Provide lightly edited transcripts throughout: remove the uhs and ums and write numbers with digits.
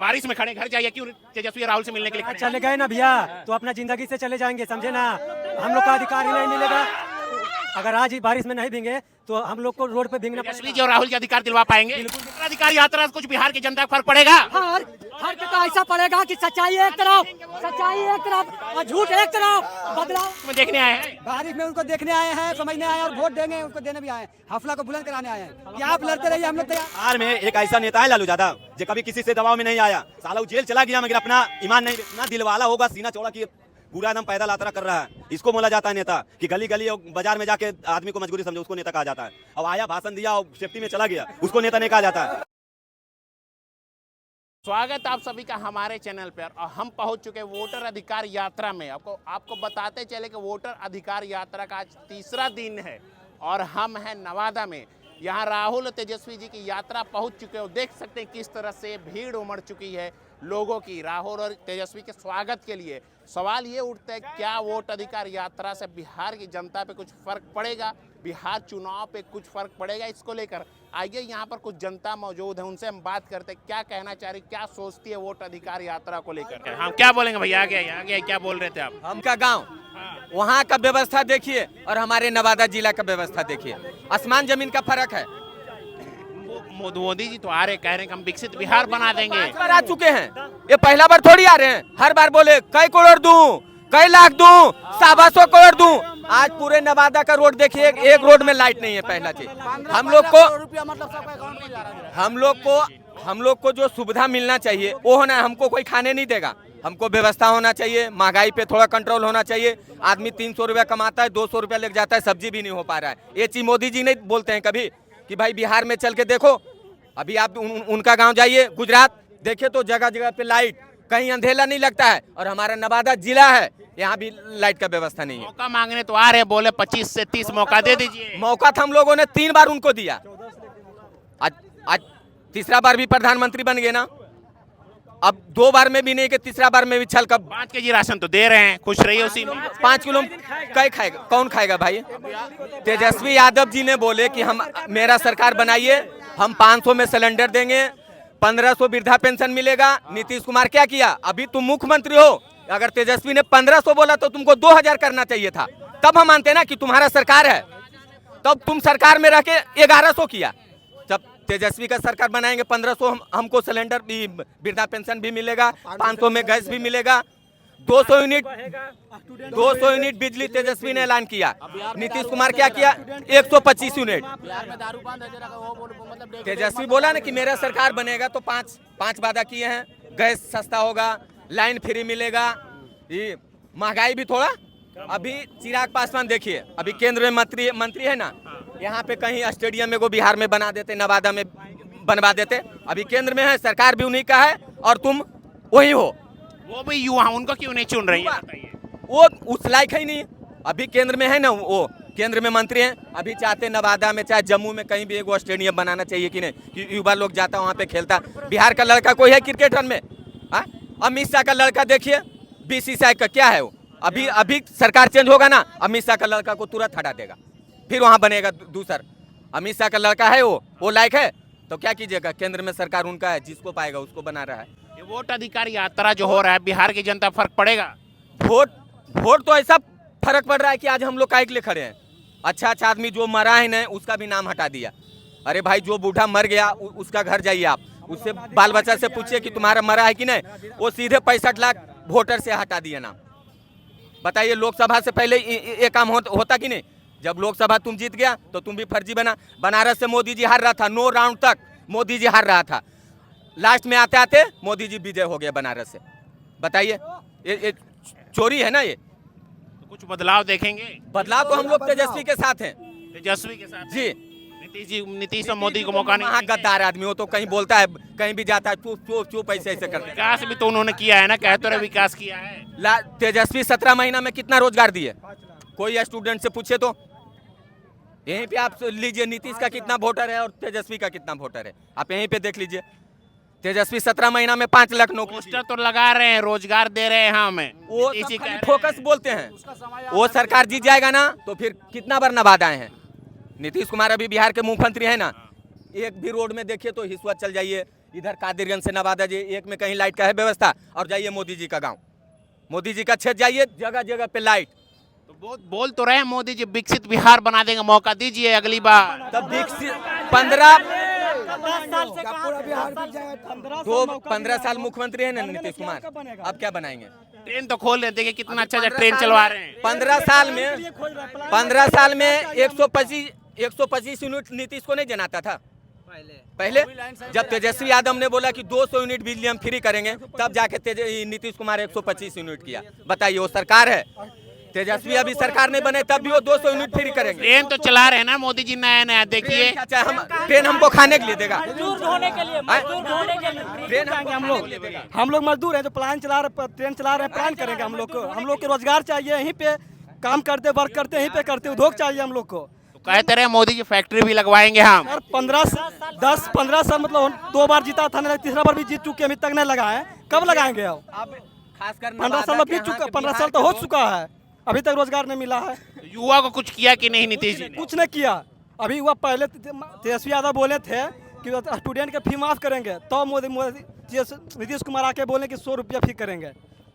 बारिश में खड़े घर जाइए, क्यों तेजस्वी राहुल से मिलने के लिए खड़े? चले गए ना भैया तो अपना जिंदगी से चले जाएंगे, समझे ना। हम लोग का अधिकार ही नहीं मिलेगा। अगर आज ही बारिश में नहीं भींगे तो हम लोग को रोड पे भींगना तेजस्वी जी और राहुल जी अधिकार दिलवा पाएंगे? अधिकार यात्रा से कुछ बिहार की जनता को फर्क पड़ेगा? हर तो ऐसा पड़ेगा कि सच्चाई एक तरफ और झूठ एक तरफ। बदलाव में देखने आए हैं, बारिश में उनको देखने आए हैं, समझने आए और वोट देंगे, उनको देने भी आए हैं, हौसला को बुलंद कराने आए हैं। क्या आप लड़ते रहिए, हम लोग तैयार। बिहार में एक ऐसा नेता है लालू यादव जो कभी किसी से दबाव में नहीं आया। साला वो जेल चला गया मगर अपना ईमान नहीं, इतना दिल वाला होगा, सीना चौड़ा कि पूरा एकदम पैदल यात्रा कर रहा है। इसको बोला जाता है नेता कि गली गली और बाजार में जाके आदमी को मजबूरी समझो, उसको नेता कहा जाता है। अब आया, भाषण दिया और सेफ्टी में चला गया, उसको नेता नहीं कहा जाता है। स्वागत आप सभी का हमारे चैनल पर। और हम पहुंच चुके वोटर अधिकार यात्रा में। आपको बताते चले कि वोटर अधिकार यात्रा का आज तीसरा दिन है और हम हैं नवादा में। यहाँ राहुल और तेजस्वी जी की यात्रा पहुंच चुके हो, देख सकते हैं किस तरह से भीड़ उमड़ चुकी है लोगों की राहुल और तेजस्वी के स्वागत के लिए। सवाल ये उठता है, क्या वोट अधिकार यात्रा से बिहार की जनता पे कुछ फर्क पड़ेगा, बिहार चुनाव पे कुछ फर्क पड़ेगा? इसको लेकर आइए, यहाँ पर कुछ जनता मौजूद है, उनसे हम बात करते हैं, क्या कहना चाह रही, क्या सोचती है वोट अधिकार यात्रा को लेकर। हम क्या बोलेंगे भैया? आगे क्या बोल रहे थे आप? हम का गांव वहाँ का व्यवस्था देखिए और हमारे नवादा जिला का व्यवस्था देखिए, आसमान जमीन का फर्क है। मोदी जी तो आ रहे, कह रहे हैं कि हम विकसित बिहार बना देंगे। 5 बार आ चुके हैं, ये पहला बार थोड़ी आ रहे हैं। हर बार बोले कई करोड़ दूं, कई लाख दूं, 125 करोड़ दूं। आज पूरे नवादा का रोड देखिए, एक रोड में लाइट नहीं है। पहला चीज हम लोग को जो सुविधा मिलना चाहिए वो होना है। हमको कोई खाने नहीं देगा, हमको व्यवस्था होना चाहिए, महंगाई पे थोड़ा कंट्रोल होना चाहिए। आदमी 300 रुपया कमाता है, 200 रुपया लेके जाता है, सब्जी भी नहीं हो पा रहा है। ये चीज मोदी जी नहीं बोलते हैं कभी कि भाई बिहार में चल के देखो। अभी आप उनका गांव जाइए गुजरात, देखिए तो जगह जगह पे लाइट, कहीं अंधेला नहीं लगता है। और हमारा नवादा जिला है, यहाँ भी लाइट का व्यवस्था नहीं है। मौका मांगने तो आ रहे, बोले 25 से 30 मौका दे दीजिए। मौका तो हम लोगों ने 3 बार उनको दिया, आज तीसरा बार भी प्रधानमंत्री बन गए ना। अब 2 बार में भी नहीं कि तीसरा बार में भी छल कब। 5 केजी राशन तो दे रहे हैं, खुश रहिए उसी में। 5 किलो कई खाएगा, कौन खाएगा भाई? तेजस्वी यादव जी ने बोले कि हम मेरा सरकार बनाइए, हम 500 में सिलेंडर देंगे, 1500 वृद्धा पेंशन मिलेगा। नीतीश कुमार क्या किया? अभी तुम मुख्यमंत्री हो, अगर तेजस्वी ने 1500 बोला तो तुमको 2000 करना चाहिए था, तब हम मानते ना कि तुम्हारा सरकार है। तब तुम सरकार में रह के 1100 किया। जब तेजस्वी का सरकार बनाएंगे 1500 हमको सिलेंडर भी, वृद्धा पेंशन भी मिलेगा, 500 में गैस भी मिलेगा, 200 यूनिट बिजली तेजस्वी ने ऐलान किया। नीतीश कुमार क्या किया? 125 यूनिट। तेजस्वी बोला ना कि मेरा सरकार बनेगा तो पांच वादा किए हैं। गैस सस्ता होगा, लाइन फ्री मिलेगा, ये महंगाई भी थोड़ा। अभी चिराग पासवान देखिए, अभी केंद्र में मंत्री है ना, यहाँ पे कहीं स्टेडियम में को बिहार में बना देते, नवादा में बनवा देते। अभी केंद्र में है, सरकार भी उन्हीं का है और तुम वही हो। वो भी युवा, उनको क्यों नहीं चुन रही है? वो उस लायक ही नहीं। अभी केंद्र में है ना, वो केंद्र में मंत्री हैं। अभी चाहते नवादा में चाहे जम्मू में कहीं भी एक स्टेडियम बनाना चाहिए कि नहीं, कि युवा लोग जाता वहाँ पे खेलता। बिहार का लड़का कोई है क्रिकेटर में? अमित शाह का लड़का देखिए, BCCI का क्या है वो? अभी सरकार चेंज होगा ना, अमित शाह का लड़का को तुरंत हटा देगा, फिर वहाँ बनेगा दूसरा। अमित शाह का लड़का है, वो लायक है तो क्या कीजिएगा? केंद्र में सरकार उनका है, जिसको पाएगा उसको बना रहा है। ये वोट अधिकार यात्रा जो हो रहा है, बिहार की जनता फर्क पड़ेगा? वोट तो ऐसा फर्क पड़ रहा है कि आज हम लोग काहे के लिए खड़े हैं। अच्छा आदमी जो मरा है ना, उसका भी नाम हटा दिया। अरे भाई, जो बूढ़ा मर गया उसका घर जाइए आप, उससे बाल बच्चा से पूछिए कि तुम्हारा मरा है कि नहीं। वो सीधे 65 लाख वोटर से हटा दिया नाम। बताइए, लोकसभा से पहले ये काम होता कि नहीं? जब लोकसभा तुम जीत गया तो तुम भी फर्जी बना। बनारस से मोदी जी हार रहा था, 9 राउंड तक मोदी जी हार रहा था। लास्ट में आते आते मोदी जी विजय हो गया बनारस से। बताइए, ये चोरी है ना ये? तो कुछ बदलाव देखेंगे? बदलाव तो हम लोग तेजस्वी के साथ हैं। तेजस्वी के साथ जी, नीतीश और मोदी को मौका नहीं। गद्दार आदमी हो, तो कहीं बोलता है, कहीं भी जाता है, चुप ऐसे करते। विकास भी तो उन्होंने किया है ना, कहते रहे विकास किया है। तेजस्वी 17 महीना में कितना रोजगार दिए? कोई स्टूडेंट से पूछे तो। यहीं पे आप लीजिए, नीतीश का कितना वोटर है और तेजस्वी का कितना वोटर है, आप यहीं पे देख लीजिए। तेजस्वी 17 महीना में 5 लाख नौकरी। पोस्टर तो लगा रहे हैं, रोजगार दे रहे हैं हमें, वो फोकस बोलते हैं। वो सरकार जीत जाएगा ना तो फिर कितना बार नवादाएं हैं। नीतीश कुमार अभी बिहार के मुख्यमंत्री है ना, एक भी रोड में देखिए तो हिसुआ चल जाइए, इधर कादिरगंज से नवादा जी एक में कहीं लाइट का है व्यवस्था, और जाइए मोदी जी का गांव, मोदी जी का क्षेत्र जाइए, जगह जगह पे लाइट। तो बोल तो रहे हैं मोदी जी विकसित बिहार बना देंगे, मौका दीजिए अगली बार। तब 15 साल मुख्यमंत्री है ना नीतीश कुमार, अब क्या बनाएंगे? ट्रेन तो खोल लेते कि कितना अच्छा ट्रेन चलवा रहे हैं। 15 साल में 125 यूनिट नीतीश को नहीं जनाता था पहले। जब तेजस्वी यादव ने बोला कि 200 यूनिट बिजली हम फ्री करेंगे, तब जाके नीतीश कुमार 125 यूनिट किया। बताइए, वो सरकार है। तेजस्वी अभी सरकार नहीं बने तब भी वो 200 यूनिट फ्री करेंगे। ट्रेन तो चला रहे हैं ना मोदी जी, नया नया। देखिए ट्रेन हमको खाने के लिए देगा, हम लोग मजदूर हैं जो प्लान चला रहे, ट्रेन चला रहे हैं, प्लान करेंगे। हम लोग के रोजगार चाहिए, यहीं पे काम करते, वर्क करते, यहीं पे करते, उद्योग चाहिए हम लोग को। तो कहते रहे मोदी जी फैक्ट्री भी लगवाएंगे हम। सर 15 साल मतलब 2 बार जीता था, नहीं तीसरा बार भी जीत चुके, अभी तक नहीं लगाए। कब लगाएंगे? अब खासकर 15 साल बीत चुका, 15 साल तो हो चुका है, अभी तक रोजगार नहीं मिला है। युवा को कुछ किया कि नहीं नीतीश जी ने? कुछ नहीं किया। अभी हुआ पहले तेजस्वी यादव बोले थे कि स्टूडेंट के फी माफ करेंगे, तो नीतीश कुमार आके बोले कि 100 रुपया फी करेंगे।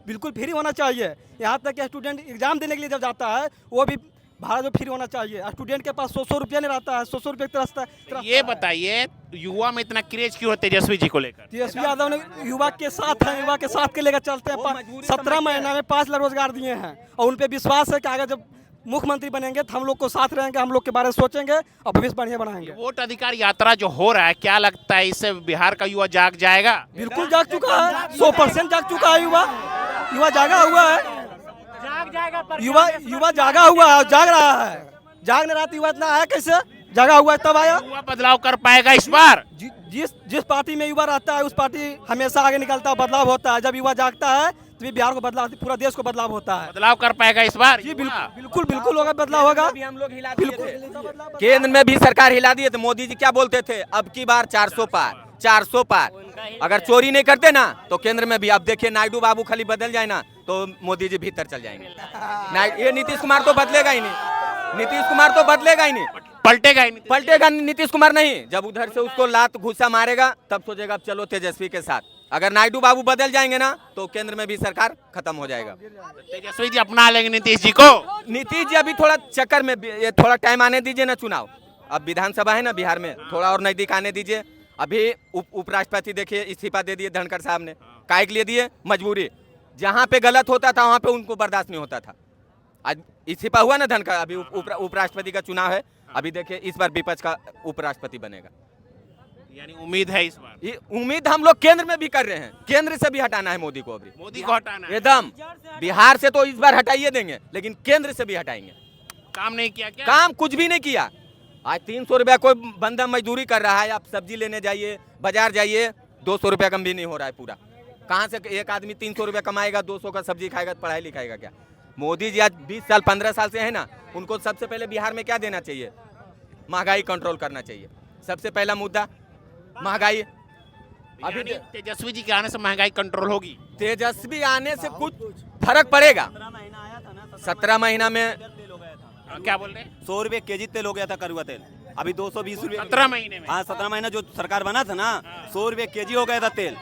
बिल्कुल फ्री होना चाहिए। यहाँ तक कि स्टूडेंट एग्जाम देने के लिए जब जाता है वो भी भाड़ा जो फ्री होना चाहिए। स्टूडेंट के पास 100 रुपया नहीं रहता है, 100 रुपये तरसता है। ये बताइए युवा में इतना क्रेज क्यों है तेजस्वी जी को लेकर? तेजस्वी यादव ने युवा के साथ है, युवा के साथ के लेकर चलते हैं। 17 महीना में 5 लाख रोजगार दिए हैं और उन पर विश्वास है कि आगे जब मुख्यमंत्री बनेंगे तो हम लोग को साथ रहेंगे, हम लोग के बारे में सोचेंगे और भविष्य बढ़िया बनाएंगे। वोट अधिकार यात्रा जो हो रहा है, क्या लगता है इससे बिहार का युवा जाग जाएगा? बिल्कुल जाग चुका है, 100% जाग चुका है। युवा जागा हुआ है, युवा जागा हुआ है, जाग रहा है। जाग नहीं रहा तो युवा इतना आया कैसे? जागा हुआ है तब आया। युवा बदलाव कर पाएगा इस बार? जिस पार्टी में युवा रहता है उस पार्टी हमेशा आगे निकलता है, बदलाव होता है। जब युवा जागता है तो बिहार को बदलाव, पूरा देश को बदलाव होता है। बदलाव कर पाएगा इस बार? जी बिल्कुल होगा, बदलाव होगा। हम लोग हिला दिए थे, केंद्र में भी सरकार हिला दिए थे। मोदी जी क्या बोलते थे, अब की बार 400 पार, 400 पार। अगर चोरी नहीं करते ना तो केंद्र में भी। अब देखिए नायडू बाबू खाली बदल जाए ना तो मोदी जी भीतर चल जाएंगे। ये नीतीश कुमार तो बदलेगा ही नहीं, नीतीश कुमार तो बदलेगा ही नहीं, पलटेगा ही नहीं। पलटेगा नीतीश कुमार नहीं। जब उधर से उसको लात घुसा मारेगा तब सोचेगा अब चलो तेजस्वी के साथ। अगर नायडू बाबू बदल जाएंगे ना तो केंद्र में भी सरकार खत्म हो जाएगा। तेजस्वी जी अपना लेंगे नीतीश जी को? नीतीश जी अभी थोड़ा चक्कर में, ये थोड़ा टाइम आने दीजिए ना चुनाव। अब विधानसभा है ना बिहार में, थोड़ा और नजदीक आने दीजिए। अभी उपराष्ट्रपति देखिए इस्तीफा दे दिए धनखड़ साहब ने। काहे के लिए दिए? मजबूरी। जहाँ पे गलत होता था वहाँ पे उनको बर्दाश्त नहीं होता था। आज इस्तीफा हुआ ना धनखड़, अभी उपराष्ट्रपति का चुनाव है। अभी देखिए इस बार विपक्ष का उपराष्ट्रपति बनेगा, यानी उम्मीद है इस बार? ये उम्मीद हम लोग केंद्र में भी कर रहे हैं। केंद्र से भी हटाना है मोदी को, अभी मोदी को हटाना है एकदम। बिहार से तो इस बार हटाइए देंगे, लेकिन केंद्र से भी हटाएंगे। काम नहीं किया क्या? काम कुछ भी नहीं किया। आज 300 रुपया कोई बंदा मजदूरी कर रहा है, आप सब्जी लेने जाइए, बाजार जाइए, 200 रुपया कम भी नहीं हो रहा है पूरा। कहाँ से एक आदमी 300 रुपया कमाएगा, 200 का सब्जी खाएगा, पढ़ाई लिखाएगा क्या? मोदी जी आज 20 साल 15 साल से है ना, उनको सबसे पहले बिहार में क्या देना चाहिए? महंगाई कंट्रोल करना चाहिए। सबसे पहला मुद्दा महंगाई। अभी तेजस्वी जी के आने से महंगाई कंट्रोल होगी? तेजस्वी आने से कुछ फर्क पड़ेगा। 17 महीना में क्या बोल रहे हैं? 100 रुपये केजी तेल हो गया था, कड़वा तेल। अभी 220 रुपये। 17 महीने में? हाँ 17 महीना जो सरकार बना था ना, 100 रुपये केजी हो गया था तेल।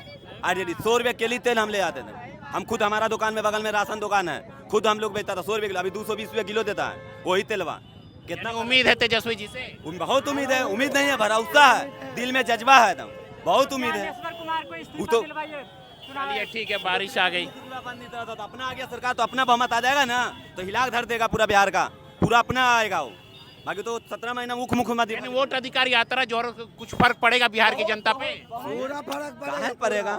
आज 100 रुपये केली तेल हम ले आते थे। हम खुद, हमारा दुकान में बगल में राशन दुकान है, खुद हम लोग बेचता था 100 रुपये किलो। अभी 220 रुपये किलो देता है वही तेलवा। कितना उम्मीद है तेजस्वी जी से? बहुत उम्मीद है। उम्मीद नहीं है, भरोसा है, दिल में जज्बा है एकदम, बहुत उम्मीद है। वो तो चलिए ठीक है, बारिश आ गई। तो अपना आ गया सरकार, तो अपना बहुमत आ जाएगा ना, तो हिला धर देगा पूरा बिहार का, पूरा अपना आएगा वो। बाकी तो 17 महीना मुख्यमंत्री। वोट अधिकार यात्रा जो कुछ फर्क पड़ेगा बिहार की जनता पे? पूरा फर्क पड़ेगा।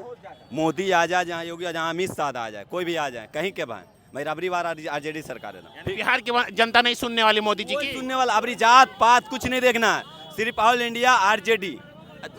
मोदी आ जाए, जहाँ योगी, जहाँ अमित शाह आ जाए, कोई भी आ जाए, कहीं के भाई मेरा अबरी बार आरजेडी सरकार है ना। बिहार की जनता नहीं सुनने वाली मोदी जी की? सुनने वाला अबरी जात पात कुछ नहीं देखना है, सिर्फ ऑल इंडिया आरजेडी।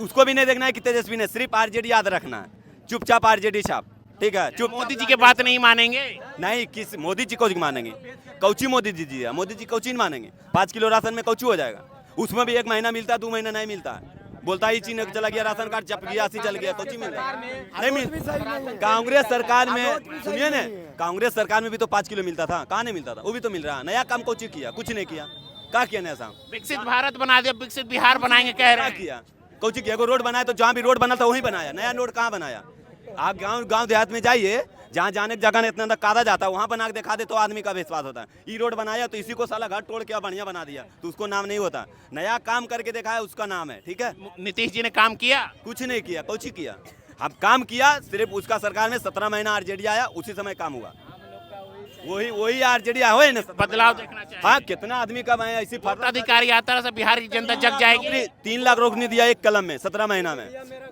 उसको भी नहीं देखना है कि तेजस्वी ने, सिर्फ आरजेडी याद रखना है। चुपचाप आरजेडी छाप, ठीक है? चुप। मोदी जी की बात नहीं मानेंगे? नहीं, किस मोदी जी को मानेंगे? कौची मोदी जी है, मोदी जी कौची नहीं मानेंगे? 5 किलो राशन में कौची हो जाएगा? उसमें भी 1 महीना मिलता है, 2 महीना नहीं मिलता है। बोलता ही चीन चला गया, राशन कार्ड चप गया, चल गया, कौची मिलता है? नहीं मिल। कांग्रेस सरकार में सुनिए ना, कांग्रेस सरकार में भी तो 5 किलो मिलता था, कहाँ नहीं मिलता था? वो भी तो मिल रहा है। नया काम कौची किया? कुछ नहीं किया। क्या किया नया काम? विकसित भारत बना दिया, विकसित बिहार बनाएंगे कह रहे हैं। किया कौची की एगो रोड बनाया तो जहाँ भी रोड बना था वहीं बनाया, नया रोड कहाँ बनाया? आप गांव देहात में जाइए, जहाँ जाने की जगह इतना कादा जाता है, वहाँ बना के दिखा दे तो आदमी का विश्वास होता है। ये रोड बनाया तो इसी को साला घर तोड़ के बढ़िया बना दिया तो उसको नाम नहीं होता। नया काम करके दिखाया उसका नाम है, ठीक है। नीतीश जी ने काम किया? कुछ नहीं किया, कौची किया? अब काम किया सिर्फ उसका सरकार में 17 महीना आरजेडी आया, उसी समय काम हुआ। वही आरजेडी हुए ना, बदलाव देखना चाहिए। हाँ, कितना आदमी का मैं ऐसी अधिकार यात्रा से बिहार की जनता जग जाएगी। 3 लाख रोकने दिया एक कलम में 17 महीना में,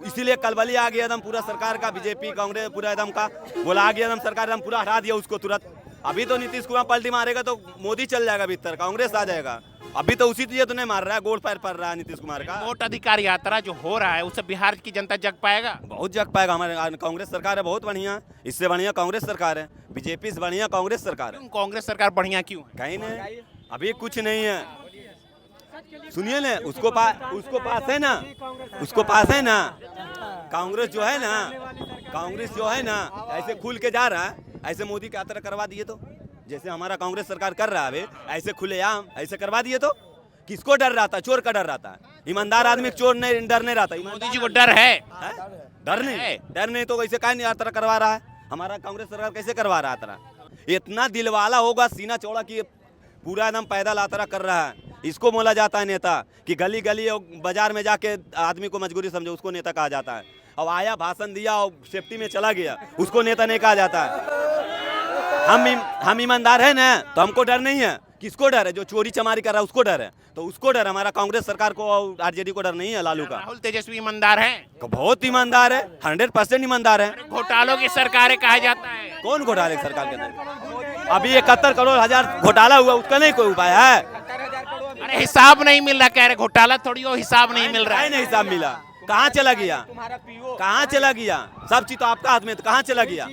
इसीलिए कलबली आ गया एकदम पूरा सरकार का, बीजेपी कांग्रेस पूरा एकदम का बोला आ गया एकदम, सरकार एकदम पूरा हटा दिया उसको तुरंत। अभी तो नीतीश कुमार पलटी मारेगा तो मोदी चल जाएगा भीतर, कांग्रेस आ जाएगा। अभी तो उसी चीज तो नहीं मार रहा है, गोल पैर पड़ रहा है नीतीश कुमार का। वोट अधिकार यात्रा जो हो रहा है उससे बिहार की जनता जग पाएगा? बहुत जग पाएगा। हमारे कांग्रेस सरकार है बहुत बढ़िया, इससे बढ़िया कांग्रेस सरकार है, बीजेपी से बढ़िया कांग्रेस सरकार है। कांग्रेस सरकार बढ़िया क्यों है? कहीं नहीं, अभी कुछ नहीं है। सुनिए ना, उसको पास है ना, उसको पास है ना। कांग्रेस जो है ना ऐसे खुल के जा रहा है, ऐसे मोदी की यात्रा करवा दिए तो, जैसे हमारा कांग्रेस सरकार कर रहा है अभी, ऐसे खुलेआम ऐसे करवा दिए तो किसको डर रहता? चोर का डर रहता है। ईमानदार आदमी चोर नहीं डर नहीं रहता। मोदी जी को डर है? डर नहीं तो वैसे काहे नहीं यात्रा करवा रहा है? हमारा कांग्रेस सरकार कैसे करवा रहा है यात्रा? इतना दिलवाला होगा, सीना चौड़ा की पूरा एकदम पैदल यात्रा कर रहा है। इसको बोला जाता है नेता, कि गली गली और बाजार में जाके आदमी को मजबूरी समझो, उसको नेता कहा जाता है। अब आया, भाषण दिया और सेफ्टी में चला गया, उसको नेता नहीं कहा जाता है। हम ईमानदार है ना, तो हमको डर नहीं है। किसको डर है? जो चोरी चमारी कर रहा है उसको डर है, तो उसको डर। हमारा कांग्रेस सरकार को और आरजेडी को डर नहीं है लालू का। राहुल तेजस्वी ईमानदार है? बहुत ईमानदार है, 100% ईमानदार है। घोटालों की सरकारें कहा जाता है। कौन घोटाले सरकार के अंदर? अभी 71 करोड़ हजार घोटाला हुआ, उसका नहीं कोई उपाय है। अरे हिसाब नहीं मिल रहा, कह रहे घोटाला थोड़ी हो, हिसाब नहीं मिल रहा है। नहीं हिसाब मिला, कहाँ चला गया? कहाँ चला गया? सब चीज तो आपका हाथ में, तो कहाँ चला गया?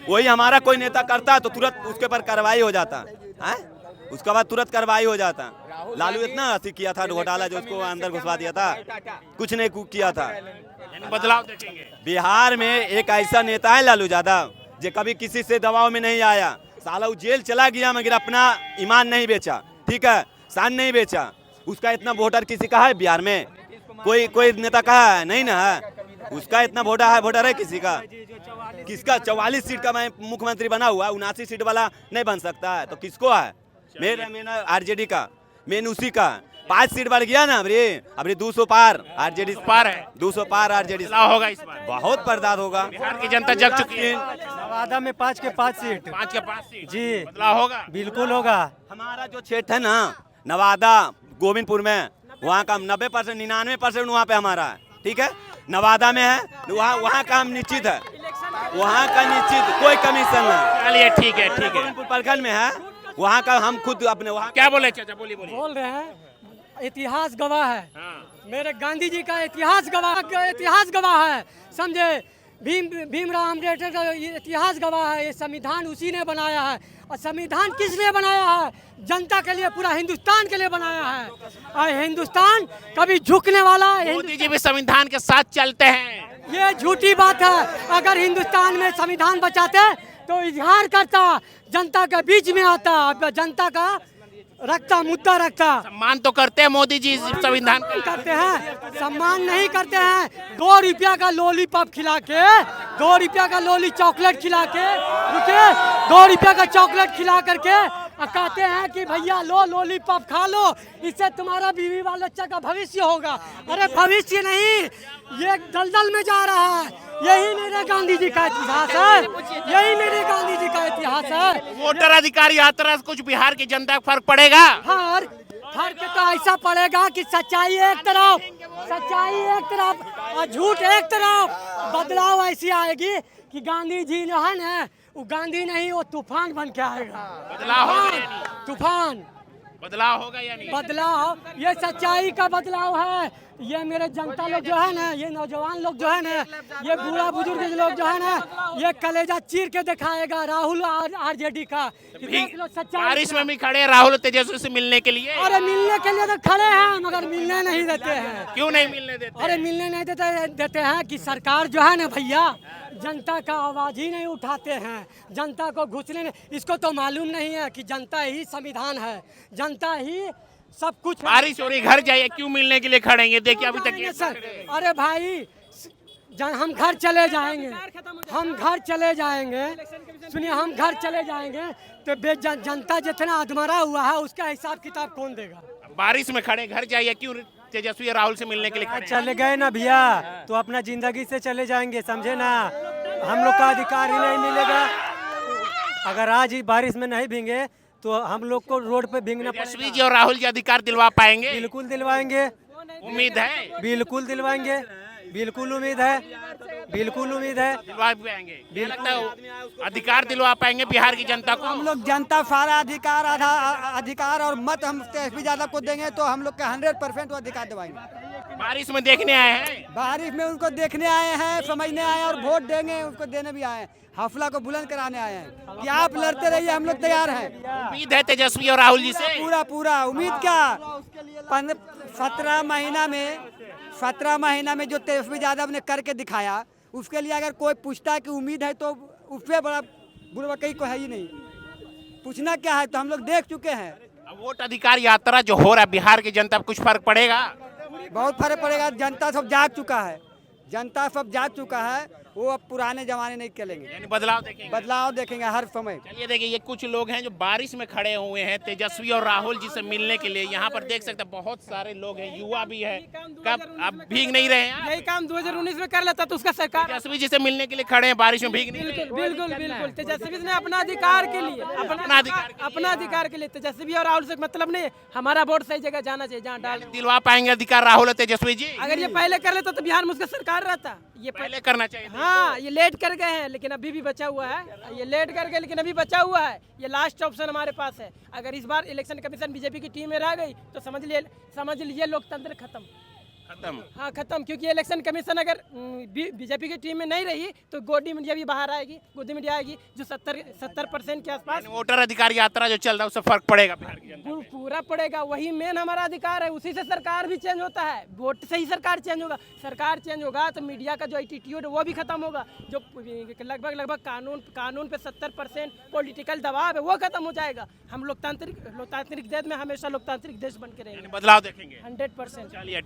वही हमारा कोई नेता करता तो तुरंत उसके पर कार्रवाई हो जाता है, उसके बाद तुरंत कार्रवाई हो जाता। लालू इतना अति किया था घोटाला, जो उसको अंदर घुसवा दिया था, कुछ नहीं किया था। बदलाव देखेंगे बिहार में एक ऐसा नेता है लालू यादव, जो कभी किसी से दबाव में नहीं आया। साला वो जेल चला गया मगर अपना ईमान नहीं बेचा, ठीक है, शान नहीं बेचा। उसका इतना वोटर किसी का है बिहार में? कोई नेता का है? नहीं ना है। उसका इतना वोटर है किसी का? किसका? 44 सीट का मैं मुख्यमंत्री बना हुआ, 79 सीट वाला नहीं बन सकता है, तो किसको है? मेरा आरजेडी का, मेन उसी का। 5 सीट बढ़ गया ना, अभी 200 पार आरजेडी पार है, 200 पार आरजेडी होगा इस बार। बहुत बर्दाश्त होगा। बिहार की जनता जग चुकी है। नवादा में 5 के 5 सीट, 5 के 5 सीट जी बदलाव होगा, बिल्कुल होगा। हमारा जो क्षेत्र है ना नवादा गोविंदपुर में, वहाँ का 90% 99% वहाँ पे हमारा है, ठीक है। नवादा में है, वहाँ का हम निश्चित है, वहाँ का निश्चित कोई कमीशन नहीं। चलिए ठीक है, ठीक है। गोविंदपुर प्रखंड में है, वहाँ का हम खुद अपने वहाँ क्या बोले चाचा? बोलिए। बोल रहे हैं, इतिहास गवाह है। हाँ। मेरे गांधी जी का इतिहास गवाह है, समझे। भीमराव अम्बेडकर का इतिहास गवाह है। ये संविधान उसी ने बनाया है, और संविधान किस लिए बनाया है? जनता के लिए, पूरा हिंदुस्तान के लिए बनाया है। और हिंदुस्तान कभी झुकने वाला मोदी जी भी संविधान के साथ चलते हैं। ये झूठी बात है। अगर हिंदुस्तान में संविधान बचाते तो इजहार करता, जनता के बीच में आता, जनता का रखता, मुद्दा रखता। सम्मान तो करते हैं मोदी जी संविधान का? करते हैं, सम्मान नहीं करते हैं। 2 रुपया का लॉलीपॉप खिला के, 2 रुपया का चॉकलेट खिला के, रुके, 2 रुपया का चॉकलेट खिला करके कहते हैं कि भैया लो लॉलीपॉप खा लो, इससे तुम्हारा बीवी बाल बच्चा का भविष्य होगा। अरे भविष्य नहीं, ये दलदल में जा रहा है। यही मेरे गांधी जी का इतिहास है, यही मेरे गांधी जी का इतिहास है। वोटर अधिकार यात्रा से कुछ बिहार की जनता को फर्क पड़ेगा? हाँ, फर्क तो ऐसा पड़ेगा कि सच्चाई एक तरफ और झूठ एक तरफ। बदलाव ऐसी आएगी कि गांधी जी जो है ना, वो गांधी नहीं, वो तूफान बन के आएगा। बदलाव होगा? तूफान बदलाव होगा या नहीं? बदलाव, ये सच्चाई का बदलाव है। ये मेरे जनता लोग जो है ना, ये नौजवान लोग जो है ना, ये बूढ़ा बुजुर्ग लोग जो है ना, ये कलेजा चीर के दिखाएगा राहुल आरजेडी का। बारिश में भी खड़े राहुल तेजस्वी से मिलने के लिए? अरे मिलने के लिए तो खड़े हैं, मगर मिलने नहीं देते हैं। क्यों नहीं मिलने देते? अरे मिलने नहीं देते हैं कि सरकार जो है ना भैया, जनता का आवाज ही नहीं उठाते हैं, जनता को घुसने नहीं। इसको तो मालूम नहीं है कि जनता ही संविधान है, जनता ही सब कुछ है। बारिश हो रही, घर जाइए, क्यों मिलने के लिए खड़े हैं? ये देखिए अभी तक जाएंगे गेट सर। पे खड़े हैं। अरे भाई हम घर चले जाएंगे, हम घर चले जाएंगे, सुनिए हम घर चले जाएंगे तो जनता जितना अधमरा हुआ है उसका हिसाब किताब कौन देगा? बारिश में खड़े, घर जाइए, क्यों तेजस्वी और राहुल से मिलने के लिए खड़े हैं? चले गए ना भैया तो अपना जिंदगी से चले जाएंगे, समझे ना। हम लोग का अधिकार ही नहीं मिलेगा। अगर आज ही बारिश में नहीं भींगे तो हम लोग को रोड पे भींगना तेजस्वी जी और राहुल जी अधिकार दिलवा पाएंगे? बिल्कुल दिलवाएंगे, उम्मीद है, बिल्कुल दिलवाएंगे, बिल्कुल उम्मीद है, बिल्कुल उम्मीद है। दिलवा पाएंगे। क्या लगता है अधिकार दिलवा पाएंगे बिहार की जनता को? हम लोग जनता सारा अधिकार अधिकार और मत हम तेजस्वी यादव को देंगे तो हम लोग का 100% वो अधिकार दिलवाएंगे। बारिश में देखने आए हैं, बारिश में उनको देखने आए हैं, समझने आए हैं और वोट देंगे, उसको देने भी आए हैं, हौसला को बुलंद कराने आए हैं कि आप लड़ते रहिए, हम लोग तैयार हैं। उम्मीद है तेजस्वी और राहुल जी से? पूरा पूरा उम्मीद क्या, 17 महीना में जो तेजस्वी यादव ने करके दिखाया उसके लिए अगर कोई पूछता है कि उम्मीद है तो उससे बड़ा बुड़बकई को है ही नहीं। पूछना क्या है, तो हम लोग देख चुके हैं। अब वोट अधिकार यात्रा जो हो रहा है बिहार की जनता पर कुछ फर्क पड़ेगा? बहुत फर्क पड़ेगा। जनता सब जाग चुका है, जनता सब जाग चुका है। वो अब पुराने जमाने नहीं चलेंगे, यानी बदलाव देखेंगे? बदलाव देखेंगे हर समय। चलिए देखिए, ये कुछ लोग हैं जो बारिश में खड़े हुए हैं तेजस्वी और राहुल जी से मिलने के लिए। यहाँ पर देख सकते हैं बहुत सारे लोग हैं, युवा भी है। कब अब भीग नहीं रहे हैं? यही काम 2019 में कर लेता तो उसका सरकार तेजस्वी जी से मिलने के लिए खड़े हैं, बारिश में भीग नहीं रहे। बिल्कुल तेजस्वी ने अपना अधिकार के लिए अपना अधिकार के लिए तेजस्वी और राहुल से मतलब नहीं, हमारा वोट सही जगह जाना चाहिए जहाँ डाल। दिलवा पाएंगे अधिकार राहुल और तेजस्वी जी? अगर ये पहले कर लेता तो बिहार में उसका सरकार रहता। ये पहले करना चाहिए था। हाँ, ये लेट कर गए हैं लेकिन अभी भी बचा हुआ है। ये लेट कर गए लेकिन अभी बचा हुआ है। ये लास्ट ऑप्शन हमारे पास है। अगर इस बार इलेक्शन कमीशन बीजेपी की टीम में रह गई तो समझ लीजिए लोकतंत्र खत्म। हाँ खत्म, क्योंकि इलेक्शन कमीशन अगर बीजेपी की टीम में नहीं रही तो गोदी मीडिया भी बाहर आएगी, गोदी मीडिया आएगी जो 70% के आसपास। वोटर अधिकार यात्रा जो चल रहा है उससे फर्क पड़ेगा बिहार की जनता? पूरा पड़ेगा, वही मेन हमारा अधिकार है, उसी से सरकार भी चेंज होता है। वोट से ही सरकार चेंज होगा। सरकार चेंज होगा तो मीडिया का जो एटीट्यूड है वो भी खत्म होगा। जो लगभग कानून पे 70% पॉलिटिकल दबाव है वो खत्म हो जाएगा। हम लोकतांत्रिक देश में हमेशा लोकतांत्रिक देश बन के रहेंगे। बदलाव देखेंगे 100%। चलिए।